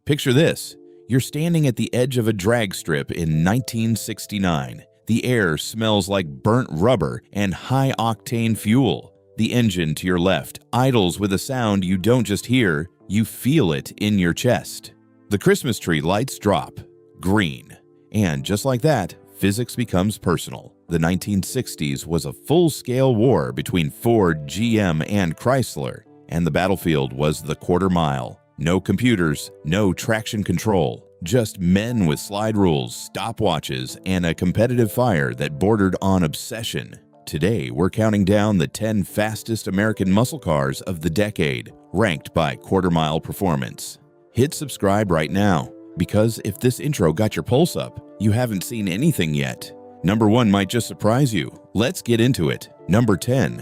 Picture this. You're standing at the edge of a drag strip in 1969. The air smells like burnt rubber and high-octane fuel. The engine to your left idles with a sound you don't just hear, you feel it in your chest. The Christmas tree lights drop. Green. And just like that, physics becomes personal. The 1960s was a full-scale war between Ford, GM, and Chrysler, and the battlefield was the quarter mile. No computers, no traction control, just men with slide rules, stopwatches, and a competitive fire that bordered on obsession. Today, we're counting down the 10 fastest American muscle cars of the decade, ranked by quarter-mile performance. Hit subscribe right now, because if this intro got your pulse up, you haven't seen anything yet. Number 1 might just surprise you. Let's get into it. Number 10.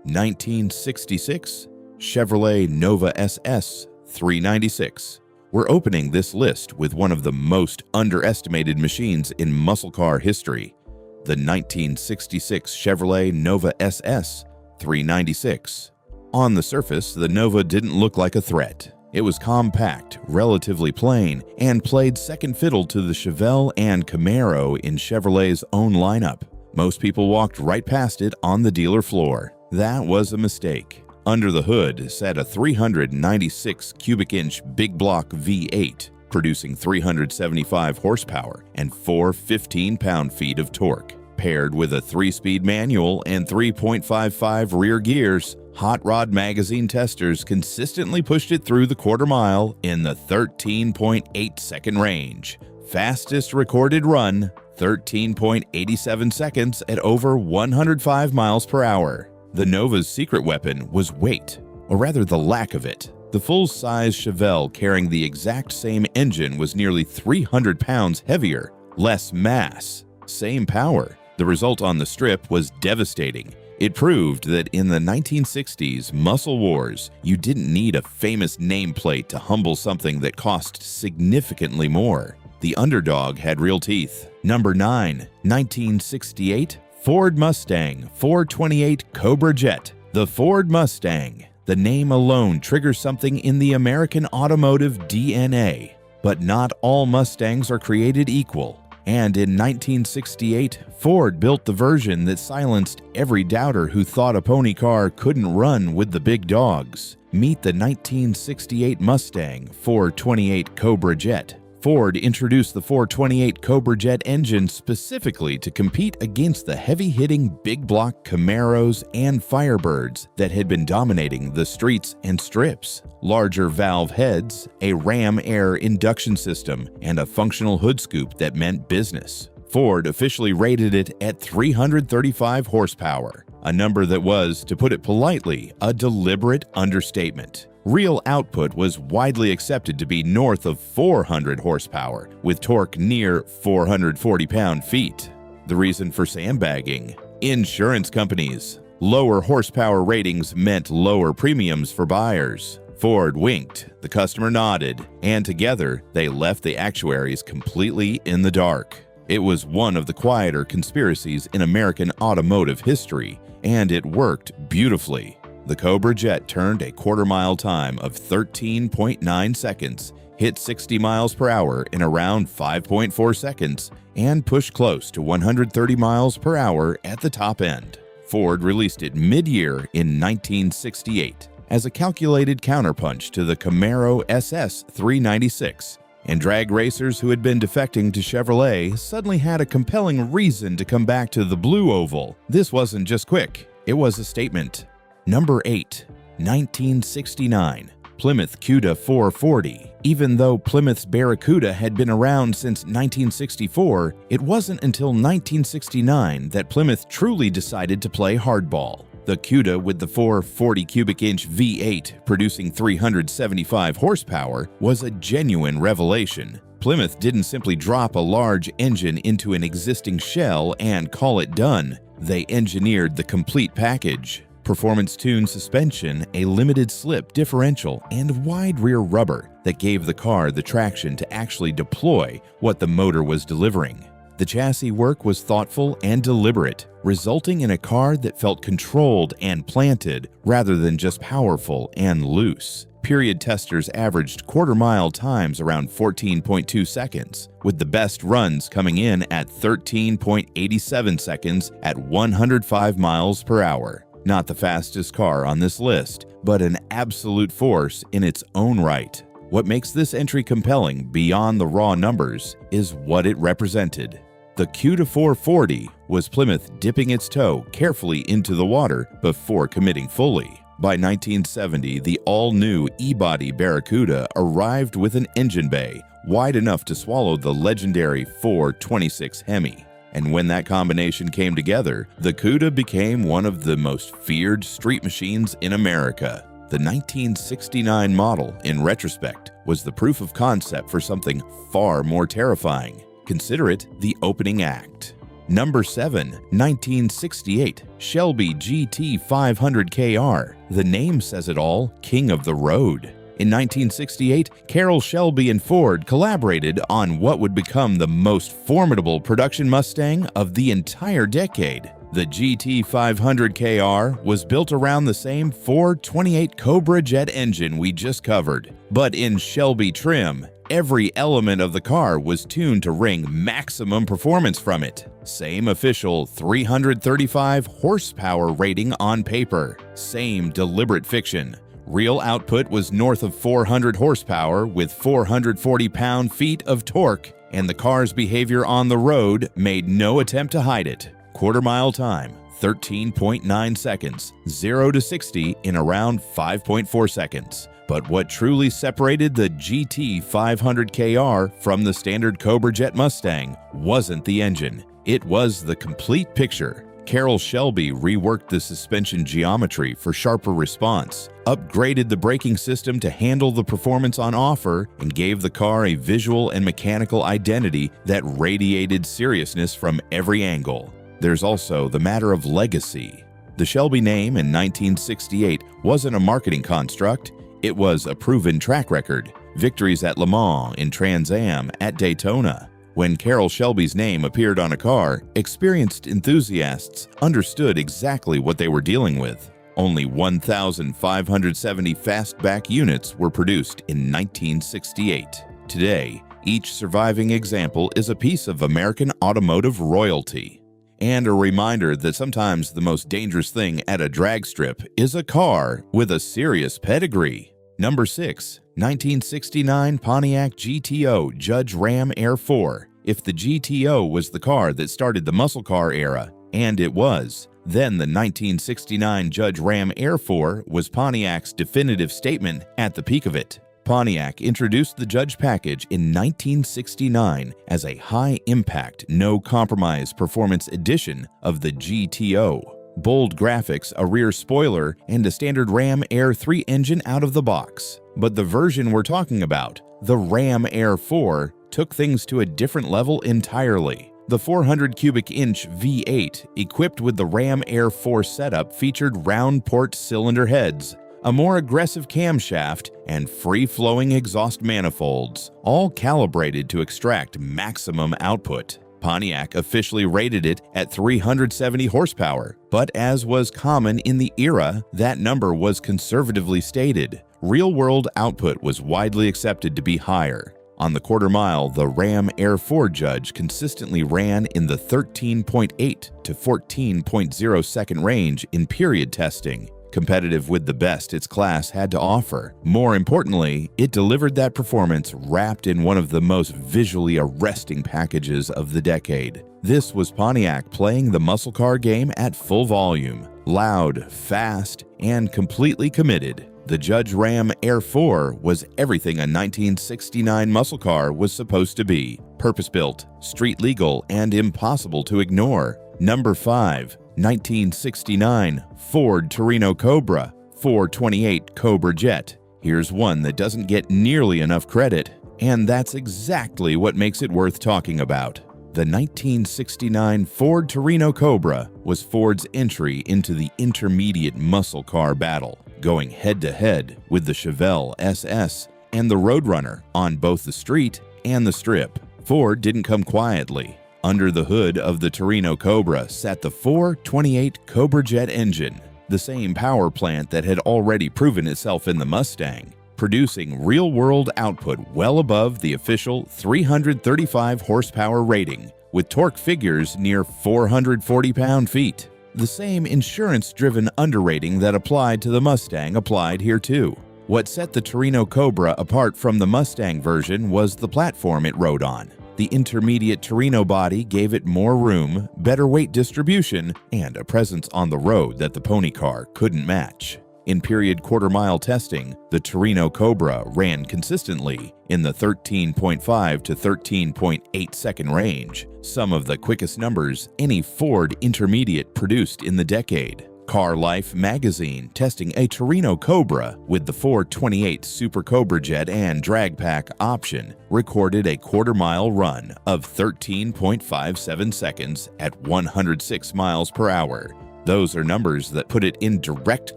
1966 Chevrolet Nova SS 396. We're opening this list with one of the most underestimated machines in muscle car history, the 1966 Chevrolet Nova SS 396. On the surface, the Nova didn't look like a threat. It was compact, relatively plain, and played second fiddle to the Chevelle and Camaro in Chevrolet's own lineup. Most people walked right past it on the dealer floor. That was a mistake. Under the hood sat a 396 cubic inch big block V8, producing 375 horsepower and 4 15-pound-feet of torque. Paired with a 3-speed manual and 3.55 rear gears, Hot Rod Magazine testers consistently pushed it through the quarter mile in the 13.8-second range. Fastest recorded run, 13.87 seconds at over 105 miles per hour. The Nova's secret weapon was weight, or rather the lack of it. The full-size Chevelle carrying the exact same engine was nearly 300 pounds heavier, less mass, same power. The result on the strip was devastating. It proved that in the 1960s muscle wars, you didn't need a famous nameplate to humble something that cost significantly more. The underdog had real teeth. Number 9. 1968 Ford Mustang 428 Cobra Jet. The Ford Mustang. The name alone triggers something in the American automotive DNA. But not all Mustangs are created equal. And in 1968, Ford built the version that silenced every doubter who thought a pony car couldn't run with the big dogs. Meet the 1968 Mustang 428 Cobra Jet. Ford introduced the 428 Cobra Jet engine specifically to compete against the heavy-hitting big block Camaros and Firebirds that had been dominating the streets and strips. Larger valve heads, a ram air induction system, and a functional hood scoop that meant business. Ford officially rated it at 335 horsepower, a number that was, to put it politely, a deliberate understatement. Real output was widely accepted to be north of 400 horsepower, with torque near 440 pound-feet. The reason for sandbagging? Insurance companies. Lower horsepower ratings meant lower premiums for buyers. Ford winked, the customer nodded, and together they left the actuaries completely in the dark. It was one of the quieter conspiracies in American automotive history, and it worked beautifully. The Cobra Jet turned a quarter-mile time of 13.9 seconds, hit 60 miles per hour in around 5.4 seconds, and pushed close to 130 miles per hour at the top end. Ford released it mid-year in 1968 as a calculated counterpunch to the Camaro SS 396, and drag racers who had been defecting to Chevrolet suddenly had a compelling reason to come back to the blue oval. This wasn't just quick, it was a statement. Number 8. 1969 Plymouth Cuda 440. Even though Plymouth's Barracuda had been around since 1964, it wasn't until 1969 that Plymouth truly decided to play hardball. The Cuda with the 440 cubic inch V8 producing 375 horsepower was a genuine revelation. Plymouth didn't simply drop a large engine into an existing shell and call it done. They engineered the complete package. Performance-tuned suspension, a limited slip differential, and wide rear rubber that gave the car the traction to actually deploy what the motor was delivering. The chassis work was thoughtful and deliberate, resulting in a car that felt controlled and planted rather than just powerful and loose. period testers averaged quarter-mile times around 14.2 seconds, with the best runs coming in at 13.87 seconds at 105 miles per hour. Not the fastest car on this list, but an absolute force in its own right. What makes this entry compelling beyond the raw numbers is what it represented. The Q440 was Plymouth dipping its toe carefully into the water before committing fully. By 1970, the all-new E-body Barracuda arrived with an engine bay wide enough to swallow the legendary 426 HEMI. And when that combination came together, the Cuda became one of the most feared street machines in America. The 1969 model, in retrospect, was the proof of concept for something far more terrifying. Consider it the opening act. Number 7. 1968 Shelby GT 500KR. The name says it all, King of the Road. In 1968, Carroll Shelby and Ford collaborated on what would become the most formidable production Mustang of the entire decade. The GT 500KR was built around the same 428 Cobra jet engine we just covered, but in Shelby trim. Every element of the car was tuned to wring maximum performance from it. Same official 335 horsepower rating on paper. Same deliberate fiction. Real output was north of 400 horsepower with 440 pound-feet of torque, and the car's behavior on the road made no attempt to hide it. Quarter-mile time, 13.9 seconds, 0 to 60 in around 5.4 seconds. But what truly separated the GT 500KR from the standard Cobra Jet Mustang wasn't the engine. It was the complete picture. Carroll Shelby reworked the suspension geometry for sharper response, upgraded the braking system to handle the performance on offer, and gave the car a visual and mechanical identity that radiated seriousness from every angle. There's also the matter of legacy. The Shelby name in 1968 wasn't a marketing construct. It was a proven track record, victories at Le Mans, in Trans Am, at Daytona. When Carroll Shelby's name appeared on a car, experienced enthusiasts understood exactly what they were dealing with. Only 1,570 fastback units were produced in 1968. Today, each surviving example is a piece of American automotive royalty. And a reminder that sometimes the most dangerous thing at a drag strip is a car with a serious pedigree. Number 6. 1969 Pontiac GTO Judge Ram Air 4. If the GTO was the car that started the muscle car era, and it was, then the 1969 Judge Ram Air 4 was Pontiac's definitive statement at the peak of it. Pontiac introduced the Judge package in 1969 as a high-impact, no-compromise performance edition of the GTO. Bold graphics, a rear spoiler, and a standard Ram Air 3 engine out of the box. But the version we're talking about, the Ram Air 4, took things to a different level entirely. The 400 cubic inch V8, equipped with the Ram Air 4 setup, featured round port cylinder heads, a more aggressive camshaft, and free-flowing exhaust manifolds, all calibrated to extract maximum output. Pontiac officially rated it at 370 horsepower, but as was common in the era, that number was conservatively stated. Real-world output was widely accepted to be higher. On the quarter mile, the Ram Air 4 Judge consistently ran in the 13.8 to 14.0 second range in period testing, competitive with the best its class had to offer. More importantly, it delivered that performance wrapped in one of the most visually arresting packages of the decade. This was Pontiac playing the muscle car game at full volume, loud, fast, and completely committed. The Judge Ram Air 4 was everything a 1969 muscle car was supposed to be: purpose-built, street-legal, and impossible to ignore. Number 5. 1969 Ford Torino Cobra 428 Cobra Jet. Here's one that doesn't get nearly enough credit, and that's exactly what makes it worth talking about. The 1969 Ford Torino Cobra was Ford's entry into the intermediate muscle car battle, going head-to-head with the Chevelle SS and the Road Runner on both the street and the strip. Ford didn't come quietly. Under the hood of the Torino Cobra sat the 428 Cobra Jet engine, the same power plant that had already proven itself in the Mustang. producing real-world output well above the official 335 horsepower rating, with torque figures near 440 pound-feet. The same insurance-driven underrating that applied to the Mustang applied here too. What set the Torino Cobra apart from the Mustang version was the platform it rode on. The intermediate Torino body gave it more room, better weight distribution, and a presence on the road that the pony car couldn't match. In period quarter-mile testing, the Torino Cobra ran consistently in the 13.5 to 13.8 second range, some of the quickest numbers any Ford Intermediate produced in the decade. Car Life magazine, testing a Torino Cobra with the 428 Super Cobra Jet and drag pack option, recorded a quarter-mile run of 13.57 seconds at 106 miles per hour. Those are numbers that put it in direct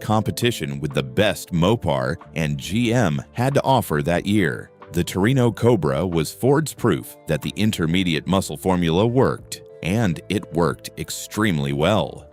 competition with the best Mopar and GM had to offer that year. The Torino Cobra was Ford's proof that the intermediate muscle formula worked, and it worked extremely well.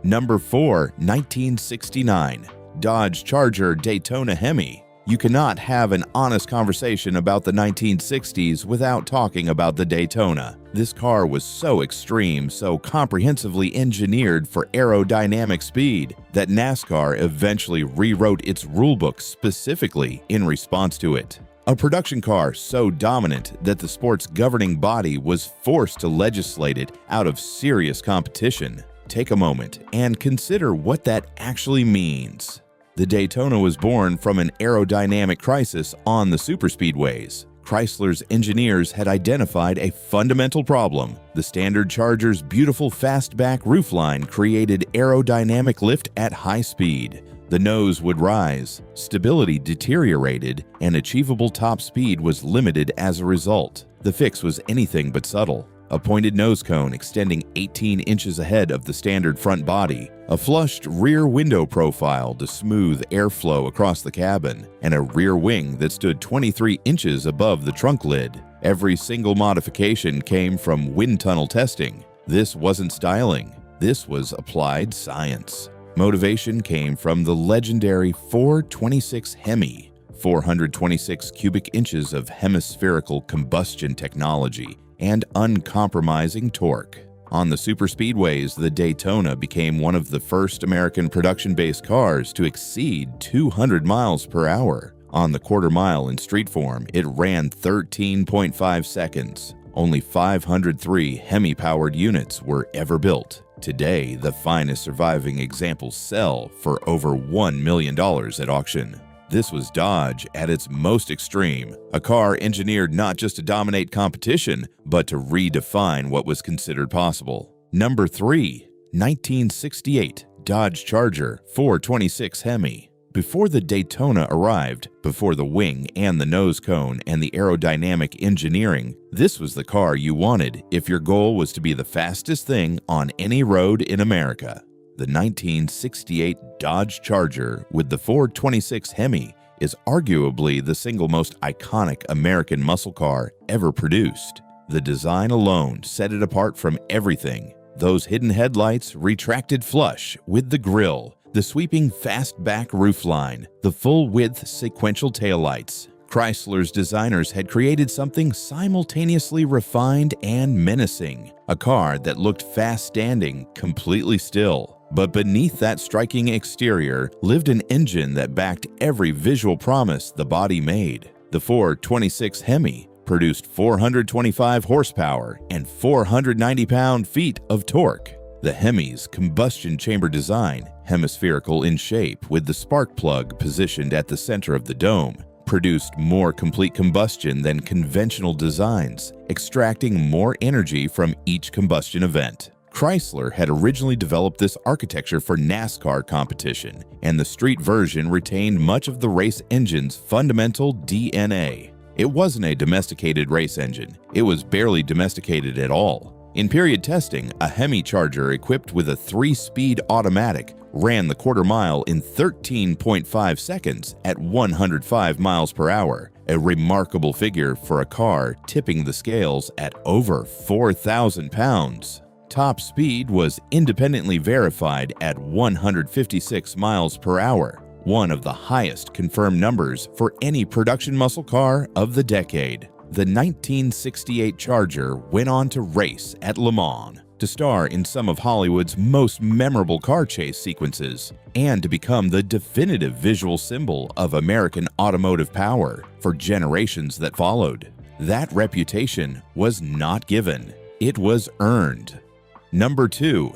Number 4, 1969, Dodge Charger Daytona HEMI. You cannot have an honest conversation about the 1960s without talking about the Daytona. This car was so extreme, so comprehensively engineered for aerodynamic speed, that NASCAR eventually rewrote its rulebook specifically in response to it. A production car so dominant that the sport's governing body was forced to legislate it out of serious competition. Take a moment and consider what that actually means. The Daytona was born from an aerodynamic crisis on the superspeedways. Chrysler's engineers had identified a fundamental problem. The standard Charger's beautiful fastback roofline created aerodynamic lift at high speed. The nose would rise, stability deteriorated, and achievable top speed was limited as a result. The fix was anything but subtle. A pointed nose cone extending 18 inches ahead of the standard front body, a flushed rear window profile to smooth airflow across the cabin, and a rear wing that stood 23 inches above the trunk lid. Every single modification came from wind tunnel testing. This wasn't styling. This was applied science. Motivation came from the legendary 426 HEMI, 426 cubic inches of hemispherical combustion technology, and uncompromising torque. On the superspeedways, the Daytona became one of the first American production-based cars to exceed 200 miles per hour. On the quarter mile in street form, it ran 13.5 seconds. Only 503 HEMI-powered units were ever built. Today, the finest surviving examples sell for over $1 million at auction. This was Dodge at its most extreme, a car engineered not just to dominate competition, but to redefine what was considered possible. Number 3, 1968 Dodge Charger 426 HEMI. Before the Daytona arrived, before the wing and the nose cone and the aerodynamic engineering, this was the car you wanted if your goal was to be the fastest thing on any road in America. The 1968 Dodge Charger with the 426 HEMI is arguably the single most iconic American muscle car ever produced. The design alone set it apart from everything. Those hidden headlights retracted flush with the grille, the sweeping fastback roofline, the full-width sequential taillights. Chrysler's designers had created something simultaneously refined and menacing, a car that looked fast-standing, completely still. But beneath that striking exterior lived an engine that backed every visual promise the body made. The 426 HEMI produced 425 horsepower and 490 pound-feet of torque. The HEMI's combustion chamber design, hemispherical in shape with the spark plug positioned at the center of the dome, produced more complete combustion than conventional designs, extracting more energy from each combustion event. Chrysler had originally developed this architecture for NASCAR competition, and the street version retained much of the race engine's fundamental DNA. It wasn't a domesticated race engine. It was barely domesticated at all. In period testing, a HEMI Charger equipped with a 3-speed automatic ran the quarter mile in 13.5 seconds at 105 miles per hour, a remarkable figure for a car tipping the scales at over 4,000 pounds. Top speed was independently verified at 156 miles per hour. one of the highest confirmed numbers for any production muscle car of the decade. The 1968 Charger went on to race at Le Mans, to star in some of Hollywood's most memorable car chase sequences, and to become the definitive visual symbol of American automotive power for generations that followed. That reputation was not given, it was earned. Number 2.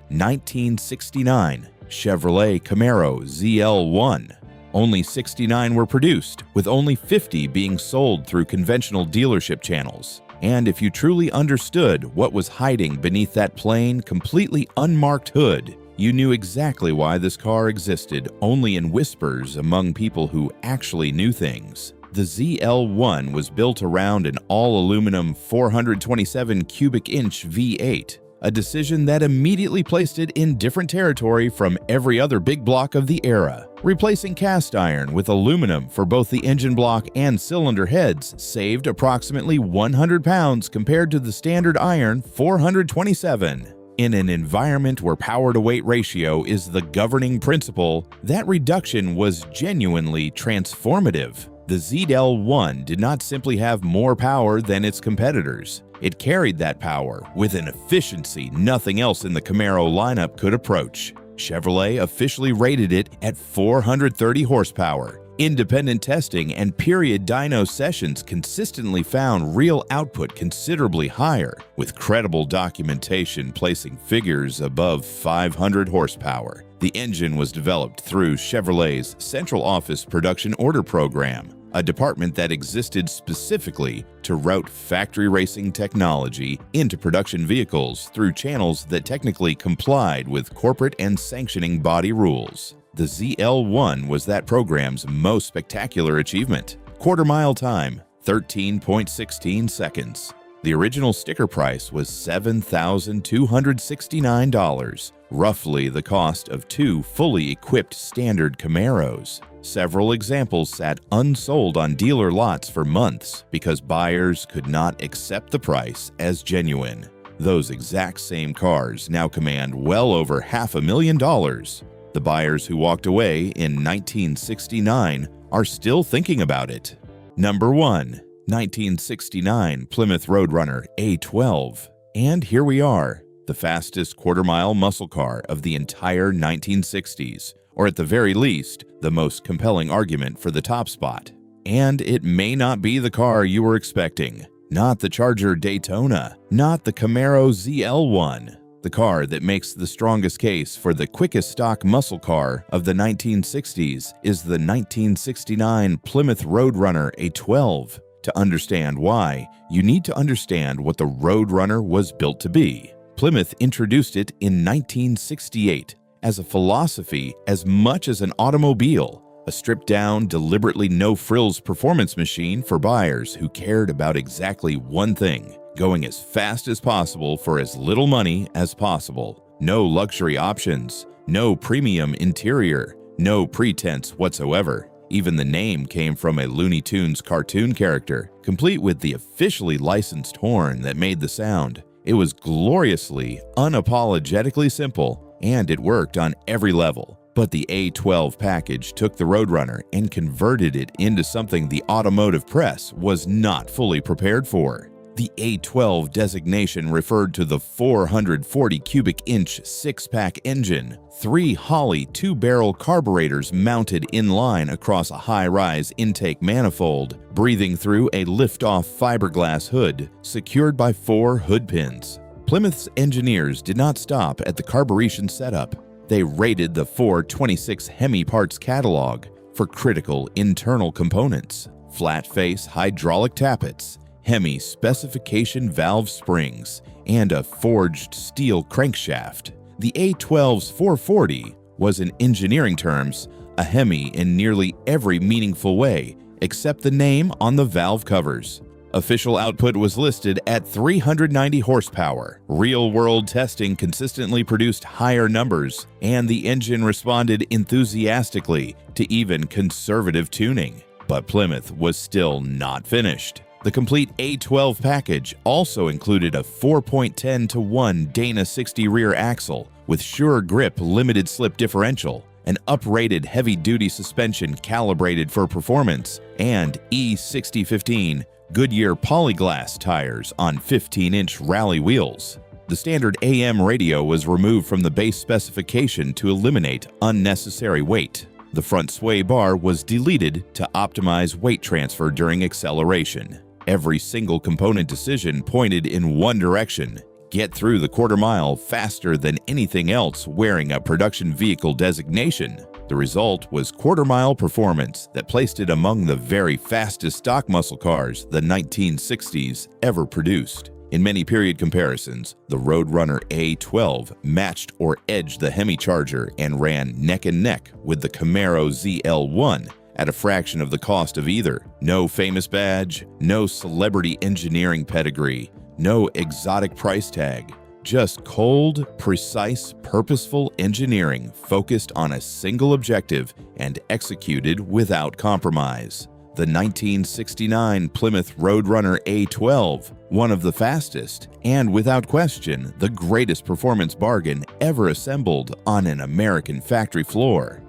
1969 Chevrolet Camaro ZL1. Only 69 were produced, with only 50 being sold through conventional dealership channels. And if you truly understood what was hiding beneath that plain, completely unmarked hood, you knew exactly why this car existed only in whispers among people who actually knew things. The ZL1 was built around an all-aluminum 427 cubic inch V8, a decision that immediately placed it in different territory from every other big block of the era. Replacing cast iron with aluminum for both the engine block and cylinder heads saved approximately 100 pounds compared to the standard iron 427. In an environment where power-to-weight ratio is the governing principle, that reduction was genuinely transformative. The ZL1 did not simply have more power than its competitors. It carried that power with an efficiency nothing else in the Camaro lineup could approach. Chevrolet officially rated it at 430 horsepower. Independent testing and period dyno sessions consistently found real output considerably higher, with credible documentation placing figures above 500 horsepower. The engine was developed through Chevrolet's Central Office Production Order Program, a department that existed specifically to route factory racing technology into production vehicles through channels that technically complied with corporate and sanctioning body rules. The ZL1 was that program's most spectacular achievement. Quarter-mile time, 13.16 seconds. The original sticker price was $7,269, roughly the cost of two fully equipped standard Camaros. Several examples sat unsold on dealer lots for months because buyers could not accept the price as genuine. Those exact same cars now command well over $500,000. The buyers who walked away in 1969 are still thinking about it. Number 1. 1969 Plymouth Road Runner A12. And here we are, the fastest quarter-mile muscle car of the entire 1960s, or at the very least, the most compelling argument for the top spot. And it may not be the car you were expecting. Not the Charger Daytona, not the Camaro ZL1. The car that makes the strongest case for the quickest stock muscle car of the 1960s is the 1969 Plymouth Road Runner A12. To understand why, you need to understand what the Road Runner was built to be. Plymouth introduced it in 1968 as a philosophy as much as an automobile, a stripped-down, deliberately no-frills performance machine for buyers who cared about exactly one thing: going as fast as possible for as little money as possible. No luxury options, no premium interior, no pretense whatsoever. Even the name came from a Looney Tunes cartoon character, complete with the officially licensed horn that made the sound. It was gloriously, unapologetically simple, and it worked on every level. But the A12 package took the Road Runner and converted it into something the automotive press was not fully prepared for. The A12 designation referred to the 440 cubic inch six-pack engine, 3 Holley 2-barrel carburetors mounted in line across a high-rise intake manifold, breathing through a lift-off fiberglass hood secured by 4 hood pins. Plymouth's engineers did not stop at the carburation setup. They raided the 426 HEMI parts catalog for critical internal components: flat-face hydraulic tappets, HEMI specification valve springs, and a forged steel crankshaft. The A12's 440 was, in engineering terms, a HEMI in nearly every meaningful way except the name on the valve covers. Official output was listed at 390 horsepower. Real-world testing consistently produced higher numbers, and the engine responded enthusiastically to even conservative tuning. But Plymouth was still not finished. The complete A12 package also included a 4.10-to-1 Dana 60 rear axle with sure grip limited slip differential, an uprated heavy-duty suspension calibrated for performance, and E6015 Goodyear polyglass tires on 15-inch rally wheels. The standard AM radio was removed from the base specification to eliminate unnecessary weight. The front sway bar was deleted to optimize weight transfer during acceleration. Every single component decision pointed in one direction: get through the quarter mile faster than anything else wearing a production vehicle designation. The result was quarter mile performance that placed it among the very fastest stock muscle cars the 1960s ever produced. In many period comparisons, the Road Runner A12 matched or edged the HEMI Charger and ran neck and neck with the Camaro ZL1 at a fraction of the cost of either. No famous badge, no celebrity engineering pedigree, no exotic price tag. Just cold, precise, purposeful engineering focused on a single objective and executed without compromise. The 1969 Plymouth Road Runner A12, one of the fastest and, without question, the greatest performance bargain ever assembled on an American factory floor.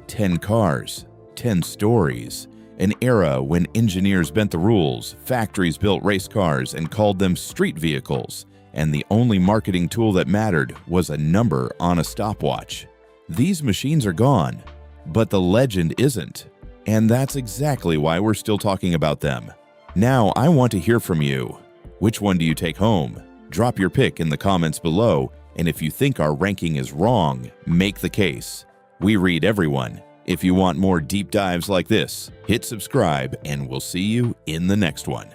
10 cars, 10 stories, an era when engineers bent the rules, factories built race cars and called them street vehicles, and the only marketing tool that mattered was a number on a stopwatch. These machines are gone, but the legend isn't, and that's exactly why we're still talking about them. Now I want to hear from you. Which one do you take home? Drop your pick in the comments below, and if you think our ranking is wrong, make the case. We read everyone. If you want more deep dives like this, hit subscribe and we'll see you in the next one.